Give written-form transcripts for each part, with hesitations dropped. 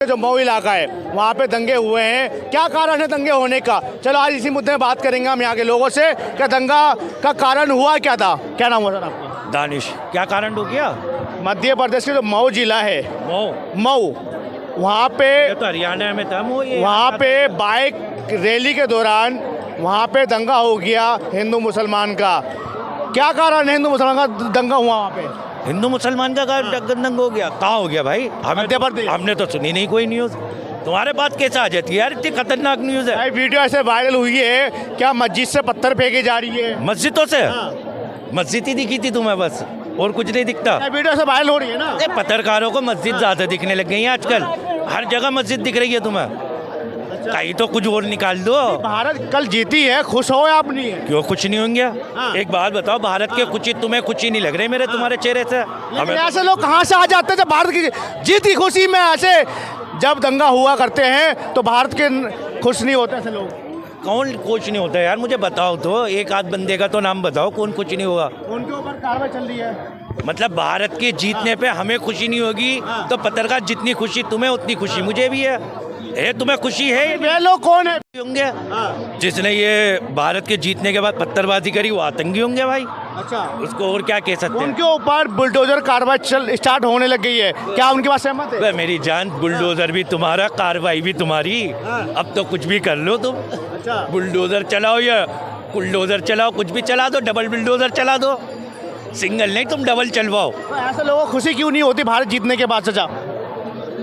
जो मऊ इलाका है वहाँ पे दंगे हुए हैं, क्या कारण है दंगे होने का? चलो आज इसी मुद्दे में बात करेंगे हम यहाँ के लोगों से। क्या दंगा का कारण हुआ क्या था? क्या नाम हुआ सर आपका? दानिश। क्या कारण हो गया? मध्य प्रदेश के जो मऊ जिला है, मऊ वहाँ पे ये तो हरियाणा में था मऊ। वहाँ पे बाइक रैली के दौरान वहाँ पे दंगा हो गया हिंदू मुसलमान का। क्या कारण है हिंदू मुसलमान का दंगा हुआ वहाँ पे? हिंदू मुसलमान का दंगा हो गया? कहाँ हो गया भाई? मध्य प्रदेश। हमने तो सुनी नहीं कोई न्यूज़। तुम्हारे बात कैसे आ जाती है यार? इतनी खतरनाक न्यूज़ है। भाई वीडियो ऐसे वायरल हुई है, क्या मस्जिद से पत्थर फेंके जा रही है? मस्जिदों से? मस्जिद ही दिखी थी तुम्हें बस, और कुछ नहीं दिखता। वीडियो ऐसे वायरल हो रही है ना। पत्रकारों को मस्जिद ज्यादा दिखने लग गई है आजकल। हर जगह मस्जिद दिख रही है तुम्हें। कहीं तो कुछ और निकाल दो। भारत कल जीती है, खुश हो आप? नहीं है? क्यों कुछ नहीं होंगे? एक बात बताओ, भारत के कुछ तुम्हें कुछ ही नहीं लग रहे मेरे तुम्हारे चेहरे से? हमें ऐसे लोग कहाँ से आ जाते हैं जब भारत की जीती खुशी में ऐसे जब दंगा हुआ करते हैं तो भारत के खुश नहीं होते ऐसे लोग? कौन कुछ नहीं होता यार? मुझे बताओ तो, एक आध बंदे का तो नाम बताओ कौन कुछ नहीं होगा। उनके ऊपर कार्रवाई चल रही है। मतलब भारत के जीतने पे हमें खुशी नहीं होगी तो पत्रकार जितनी खुशी तुम्हें उतनी खुशी मुझे भी है। तुम्हें खुशी है? वे लोग कौन है होंगे जिसने ये भारत के जीतने के बाद पत्थरबाजी करी, वो आतंकी होंगे भाई। अच्छा, उसको और क्या कह सकते हैं? उनके ऊपर बुलडोजर कार्रवाई स्टार्ट होने लग गई है, क्या उनके पास सहमत है? मेरी जान, बुलडोजर भी तुम्हारा, कार्रवाई भी तुम्हारी। अब तो कुछ भी कर लो तुम। अच्छा, बुलडोजर चलाओ या बुलडोजर चलाओ, कुछ भी चला दो, डबल बुलडोजर चला दो। सिंगल नहीं, तुम डबल चलवाओ। तो ऐसे लोगों को खुशी क्यों नहीं होती भारत जीतने के बाद? चाचा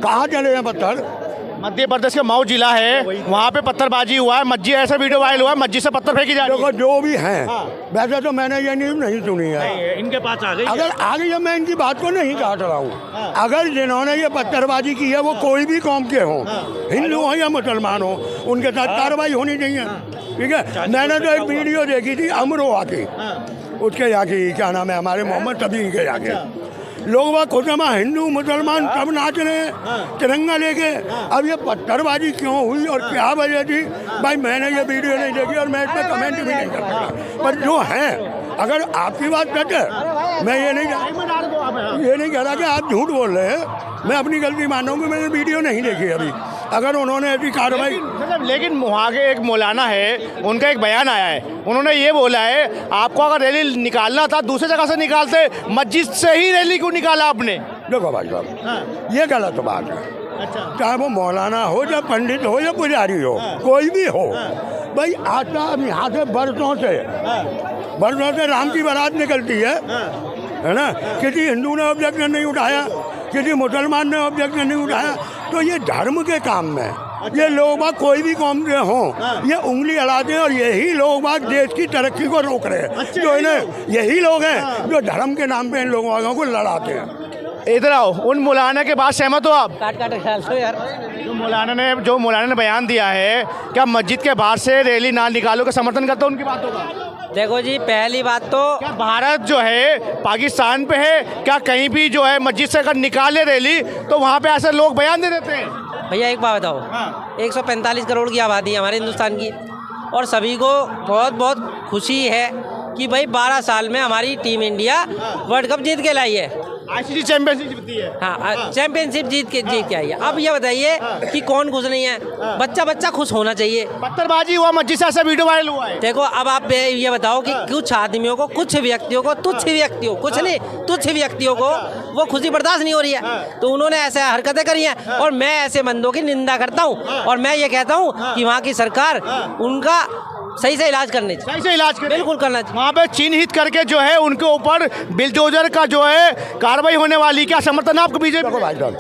कहाँ चले हैं पत्थर? मध्य प्रदेश के मऊ जिला है, वहाँ पे पत्थरबाजी हुआ है, मस्जिद ऐसा वीडियो वायरल हुआ है, मस्जिद से पत्थर फेंकी जा रही है। देखो जो भी हैं, वैसे तो मैंने ये न्यूज़ नहीं सुनी है। इनके पास आ गई। अगर आगे जब मैं इनकी बात को नहीं काट रहा हूँ, अगर जिन्होंने ये पत्थरबाजी की है वो कोई भी कौम के हों, हिंदू हो या मुसलमान हो, उनके साथ कार्रवाई होनी चाहिए। ठीक है, मैंने तो एक वीडियो देखी थी अमरोहा की, उसके यहाँ की क्या नाम है, हमारे मोहम्मद तबीन के यहाँ के लोग वह खुदमा हिंदू मुसलमान सब नाच रहे हैं तिरंगा लेके। अब ये पत्थरबाजी क्यों हुई और क्या वजह थी भाई, मैंने ये वीडियो नहीं देखी और मैं इस पर कमेंट भी नहीं कर सकता। पर जो है, अगर आपकी बात सच है, मैं ये नहीं कह रहा कि आप झूठ बोल रहे हैं, मैं अपनी गलती मानूंगी, मैंने वीडियो नहीं देखी अभी। अगर उन्होंने ऐसी कार्रवाई, लेकिन वहाँ के एक मौलाना है, उनका एक बयान आया है, उन्होंने ये बोला है आपको अगर रैली निकालना था दूसरी जगह से निकालते, मस्जिद से ही रैली क्यों निकाला आपने? देखो भाई साहब, ये गलत बात है। चाहे वो मौलाना हो या पंडित हो या पुजारी हो, कोई भी हो भाई, आता अब यहाँ से बरसों से राम की बारात निकलती है ना। किसी हिंदू ने ऑब्जेक्शन नहीं उठाया, किसी मुसलमान ने ऑब्जेक्शन नहीं उठाया। तो ये धर्म के काम में ये लोग बाग कोई भी कौम के हों, ये उंगली अड़ाते हैं और यही लोग बाग देश की तरक्की को रोक रहे हैं। जो इन्हें यही लोग हैं जो धर्म के नाम पे इन लोगों को लड़ाते हैं। इधर आओ, उन मौलाना के बात सहमत हो आप? काट ख्याल से यार, जो मौलाना ने बयान दिया है, क्या मस्जिद के बाहर से रैली ना निकालो का समर्थन करता उनकी बातों का? देखो जी, पहली बात तो क्या भारत जो है पाकिस्तान पे है? क्या कहीं भी जो है मस्जिद से अगर निकाले रैली तो वहाँ पे ऐसे लोग बयान दे देते हैं? भैया एक बात बताओ, 145 करोड़ की आबादी है हमारे हिंदुस्तान की, और सभी को बहुत बहुत खुशी है कि भाई 12 साल में हमारी टीम इंडिया वर्ल्ड कप जीत के लाई है। आईसीसी चैंपियनशिप जीती है। हाँ, चैंपियनशिप जीत के आई है। अब ये बताइए कि कौन खुश नहीं है? बच्चा खुश होना चाहिए। पत्थरबाजी हुआ, मस्जिद से ऐसा वीडियो वायरल हुआ है। देखो, अब आप ये बताओ कि कुछ आदमियों को, कुछ व्यक्तियों को, तुच्छ व्यक्तियों को वो खुशी बर्दाश्त नहीं हो रही है, तो उन्होंने ऐसे हरकतें करी हैं और मैं ऐसे बंदों की निंदा करता हूँ। और मैं ये कहता हूँ कि वहाँ की सरकार उनका सही से इलाज करने चाहिए। सही से इलाज कर बिल्कुल करना चाहिए। वहाँ पे चिन्हित करके जो है उनके ऊपर बुलडोजर का जो है कार्रवाई होने वाली, क्या समर्थन आपको बीजेपी? देखो भाई साहब,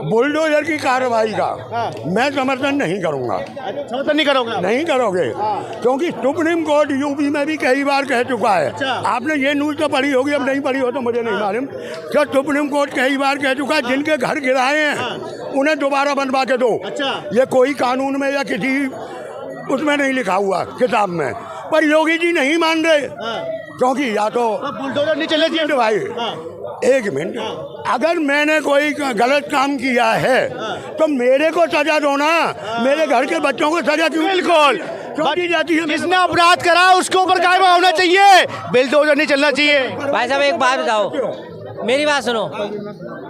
बुलडोजर की कार्रवाई का मैं समर्थन नहीं करूँगा। समर्थन नहीं करोगे? नहीं करोगे, क्योंकि सुप्रीम कोर्ट यूपी में भी कई बार कह चुका है। आपने ये न्यूज़ तो पढ़ी होगी, अब नहीं पढ़ी हो तो मुझे नहीं मालूम। क्या सुप्रीम कोर्ट कई बार कह चुका है, जिनके घर गिराए हैं उन्हें दोबारा बनवा के दो। ये कोई कानून में या किसी उसमें नहीं लिखा हुआ किताब में, पर योगी जी नहीं मान रहे, क्योंकि या तो बुलडोजर नहीं चलने चाहिए भाई। एक मिनट, अगर मैंने कोई गलत काम किया है तो मेरे को सजा दो ना, मेरे घर के बच्चों को सजा क्यों? बिल्कुल दी जाती है। जिसने अपराध करा उसके ऊपर कार्रवाई होना चाहिए, बुलडोजर नहीं चलना चाहिए। भाई साहब एक बात बताओ, मेरी बात सुनो,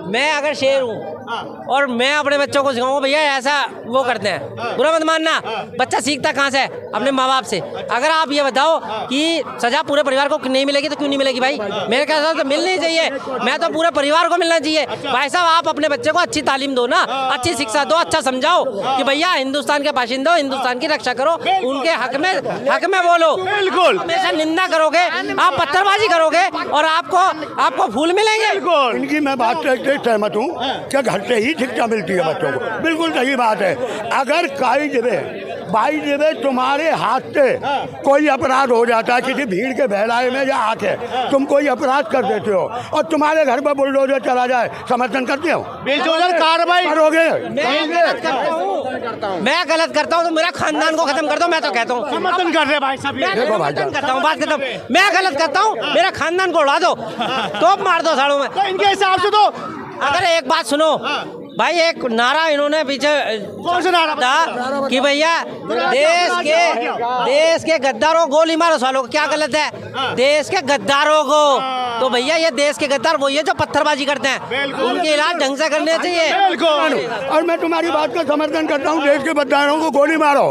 मैं अगर शेर हूँ और मैं अपने बच्चों को सिखाऊंगा भैया ऐसा वो करते हैं, बुरा मत मानना। बच्चा सीखता कहाँ से है? अपने माँ बाप से। अगर आप ये बताओ कि सजा पूरे परिवार को नहीं मिलेगी तो क्यों नहीं मिलेगी भाई? मेरे ख्याल से तो मिलनी चाहिए। मैं तो पूरे परिवार को मिलना चाहिए। भाई साहब आप अपने बच्चे को अच्छी तालीम दो ना, अच्छी शिक्षा दो, अच्छा समझाओ कि भैया हिंदुस्तान के बाशिंदे हो, हिंदुस्तान की रक्षा करो, उनके हक में बोलो। बिल्कुल। हमेशा निंदा करोगे, आप पत्थरबाजी करोगे और आपको फूल मिलेंगे। इनकी मैं बात से सहमत हूँ कि घर से ही शिक्षा मिलती है बच्चों को, बिल्कुल सही बात है। अगर काई देवे भाई देवे तुम्हारे हाथ से कोई अपराध हो जाता है किसी भीड़ के बहलाए में या आके तुम कोई अपराध कर देते हो और तुम्हारे घर पर बुलडोजर चला जाए, समर्थन करते हो? बुलडोजर कार्रवाई करोगे? मैं गलत करता हूँ तो मेरा खानदान को खत्म कर दो, मैं तो कहता हूँ। समर्थन कर रहे हैं भाई साहब। देखो भाई समर्थन करता हूँ, बात करता हूँ। मैं गलत करता हूँ, मेरा खानदान को उड़ा दो, तो मार दो सालों में। तो इनके हिसाब से तो अगर एक बात सुनो भाई, एक नारा इन्होंने पीछे कौन सा नारा था कि भैया देश के गद्दारों को गोली मारो सालों को। क्या गलत है? देश के गद्दारों को। तो भैया ये देश के गद्दार वही है जो पत्थरबाजी करते हैं, उनके इलाज ढंग से करने चाहिए। और मैं तुम्हारी बात का समर्थन करता हूँ, देश के गद्दारों को गोली मारो।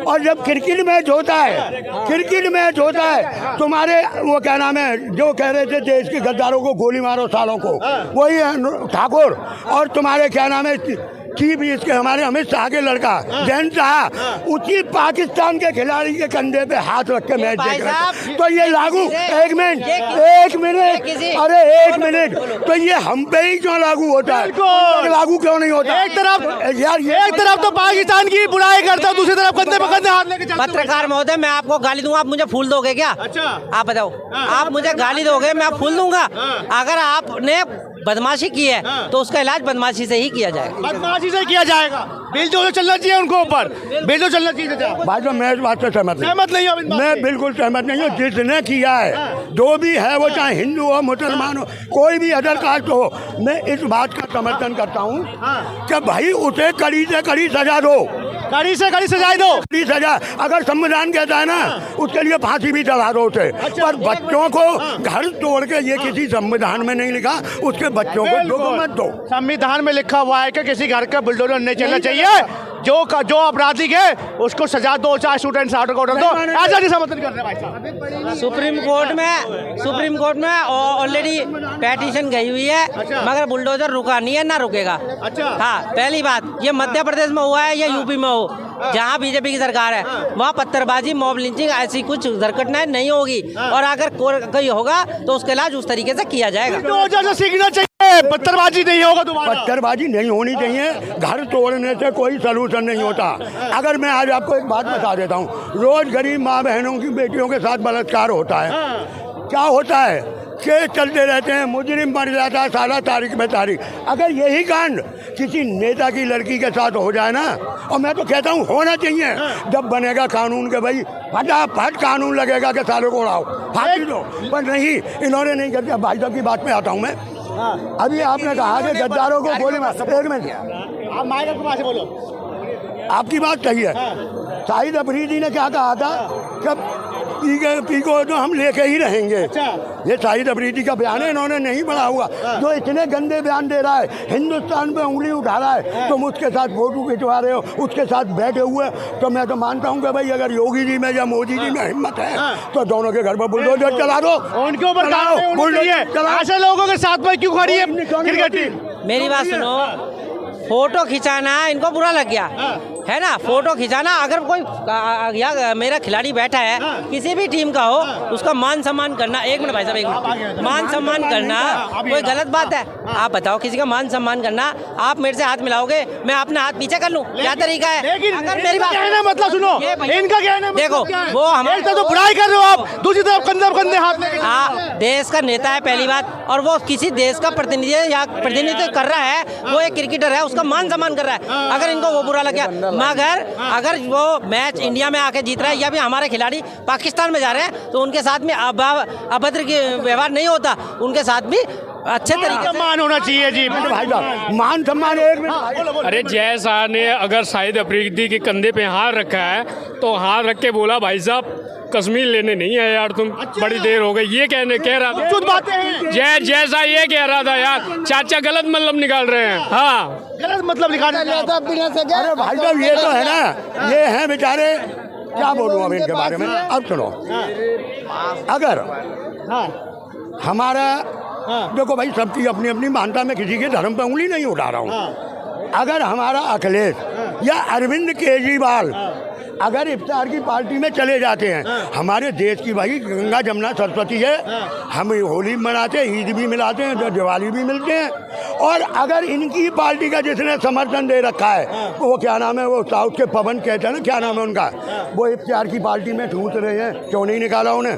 और जब क्रिकेट मैच होता है तुम्हारे वो क्या नाम है जो कह रहे थे देश के गद्दारों को गोली मारो सालों को, वही है ठाकुर। और तुम्हारे क्या नाम है चीफ इसके हमारे अमित शाह के लड़का जयंत शाह, उसी पाकिस्तान के खिलाड़ी के कंधे पे हाथ रख के मैच देख रहे हैं। तो ये लागू एक मिनट तो ये हम पे ही क्यों लागू होता है? लागू क्यों नहीं होता? एक तरफ तो पाकिस्तान की बुराई करता है, दूसरी तरफ कंधे पे कंधे हाथ लेके चलते हो। पत्रकार महोदय मैं आपको गाली दूंगा, आप मुझे फूल दोगे क्या? अच्छा आप बताओ, आप मुझे गाली दोगे मैं फूल दूंगा? अगर आपने बदमाशी की है तो उसका इलाज बदमाशी से ही किया जाएगा। बदमाशी से किया जाएगा। बिल जो चलना चाहिए उनको ऊपर, बिल जो चलना चाहिए। भाई साहब मैं इस बात से सहमत नहीं हो? मैं बिल्कुल सहमत नहीं हूँ। जिसने किया है जो भी है वो चाहे हिंदू हो मुसलमान हो कोई भी अदर कास्ट हो, मैं इस बात का समर्थन करता हूँ कि भाई उसे कड़ी से कड़ी सजा दो, कड़ी से कड़ी सजा दो। कड़ी सजा अगर संविधान कहता है ना उसके लिए फांसी भी चढ़ा दो उसे। पर बच्चों को घर तोड़ के ये किसी संविधान में नहीं लिखा, उसके बच्चों को मत दो। संविधान में लिखा हुआ है कि किसी घर का बुलडोजर नहीं चलना चाहिए। जो अपराधी है उसको सजा दो, चाहे स्टूडेंट ऑर्डर को ऑर्डर दो। ऐसा नहीं समर्थन कर रहे भाई साहब। सुप्रीम कोर्ट में ऑलरेडी पेटिशन गई हुई है, मगर बुलडोजर रुका नहीं है, ना रुकेगा। अच्छा हाँ, पहली बात ये मध्य प्रदेश में हुआ है या यूपी में हो, जहाँ बीजेपी की सरकार है वहाँ पत्थरबाजी, मॉब लिंचिंग ऐसी कुछ दुर्घटनाएं नहीं होगी। और अगर कोई होगा तो उसका इलाज उस तरीके से किया जाएगा। सीखना चाहिए, पत्थरबाजी नहीं होगा दोबारा। पत्थरबाजी नहीं होनी चाहिए। घर तोड़ने से कोई सलूशन नहीं होता। अगर मैं आज आपको एक बात बता देता हूँ, रोज गरीब माँ बहनों की बेटियों के साथ बलात्कार होता है। क्या होता है? केस चलते रहते हैं, मुजरिम बन जाता है साला तारीख में तारीख। अगर यही कांड किसी नेता की लड़की के साथ हो जाए ना, और मैं तो कहता हूँ होना चाहिए, जब बनेगा कानून के भाई फटाफट कानून लगेगा कि सालों को उड़ाओ, फांसी दो। पर नहीं, इन्होंने नहीं कर दिया। भाई साहब की बात में आता हूँ मैं। अभी आपने कहा कि गद्दारों को गोली मार, एक मिनट आप माइक के पास से बोलो। आपकी बात सही है। शाहिद अफरीदी ने क्या कहा था कि पी को तो हम लेके ही रहेंगे। ये शाहिद अफरीदी का बयान है, इन्होंने नहीं पढ़ा हुआ। जो इतने गंदे बयान दे रहा है, हिंदुस्तान पे उंगली उठा रहा है, तुम उसके साथ फोटो खिंचवा रहे हो, उसके साथ बैठे हुए। तो मैं तो मानता हूँ कि भाई अगर योगी जी में या मोदी जी में हिम्मत है तो दोनों के घर पर बुलडोजर चला दो, उनके ऊपर ऐसे लोगों के साथ में क्यों खड़ी है क्रिकेट टीम? मेरी बात सुनो, फोटो खिंचाना इनको बुरा लग गया है ना। फोटो खिंचाना, अगर कोई या मेरा खिलाड़ी बैठा है किसी भी टीम का हो, उसका मान सम्मान करना। एक मिनट भाई साहब, एक मिनट। मान सम्मान करना कोई गलत बात है? आप बताओ, किसी का मान सम्मान करना, आप मेरे से हाथ मिलाओगे, मैं अपना हाथ पीछे कर लूं, क्या तरीका है? अगर मेरी बात कहना मतलब सुनो, इनका कहना देखो, वो हमारे तो बुराई कर रहे हो आप, दूसरी तरफ कंधे हाथ लेके। देश का नेता है पहली बात, और वो किसी देश का प्रतिनिधित्व कर रहा है, वो एक क्रिकेटर है, उसका मान सम्मान कर रहा है। अगर इनको वो बुरा लग गया, मगर अगर वो मैच इंडिया में आके जीत रहा है या भी हमारे खिलाड़ी पाकिस्तान में जा रहे हैं तो उनके साथ में अभद्र व्यवहार नहीं होता, उनके साथ भी अच्छे तरीके से मान होना चाहिए। जी भाई साहब, मान सम्मान अरे जय शाह ने अगर शाहिद अफरीदी के कंधे पे हाथ रखा है तो हाथ रख के बोला भाई साहब कश्मीर लेने नहीं है यार तुम। बड़ी देर हो गई ये कह रहा था। कुछ बातें हैं, जैसा ये कह रहा था यार, चाचा गलत मतलब निकाल रहे हैं। हाँ गलत मतलब निकाल रहे हैं। अरे भाई साहब ये तो है ना, ये हैं बेचारे, क्या बोलूं अब इनके बारे में। अब सुनो, अगर हमारा देखो भाई, सबकी अपनी अपनी मान्यता, में किसी के धर्म पे उंगली नहीं उठा रहा हूँ। अगर हमारा अखिलेश या अरविंद केजरीवाल अगर इफ्तार की पार्टी में चले जाते हैं, हमारे देश की भाई गंगा जमुना सरस्वती है, हम होली मनाते हैं, ईद भी मिलाते हैं, दिवाली भी मिलते हैं। और अगर इनकी पार्टी का जिसने समर्थन दे रखा है, वो क्या नाम है, वो साउथ के पवन कहते हैं ना, क्या नाम है उनका, वो इफ्तार की पार्टी में ठूस रहे हैं, क्यों नहीं निकाला उन्हें?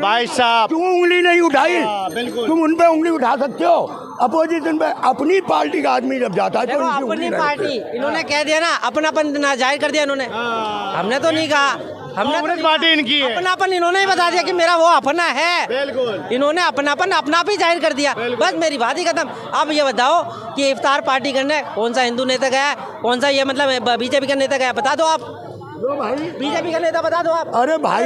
भाई साहब क्यों उंगली नहीं उठाई? बिल्कुल। तुम उन पे उंगली उठा सकते हो, अपोजिशन पे। अपनी पार्टी का आदमी जब जाता है तो देखो उनकी अपनी उंगली पार्टी, इन्होंने कह दिया ना, अपनापन ना जाहिर कर दिया इन्होंने। हमने तो नहीं कहा, हमने कांग्रेस पार्टी इनकी है। अपनापन इन्होंने ही बता दिया कि मेरा वो अपना है। बिल्कुल। इन्होंने अपनापन अपना आप ही जाहिर कर दिया, बस मेरी बात ही खत्म। अब ये बताओ कि इफ्तार पार्टी करने कौन सा हिंदू नेता गया, कौन सा ये मतलब बीजेपी का नेता गया, बता दो आप। बीजेपी का नेता बता दो आप। अरे भाई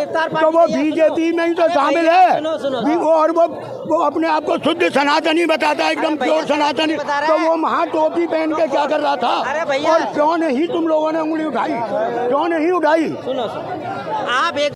इफ्तार तो वो बीजेपी में ही तो शामिल है। सुनो और वो अपने आप को शुद्ध सनातनी बताता है, एकदम प्योर सनातनी। तो वो वहाँ टोपी पहन के क्या कर रहा था? अरे भैया, और क्यों नहीं तुम लोगों ने उंगली उठाई? क्यों नहीं उठाई? सुनो आप एक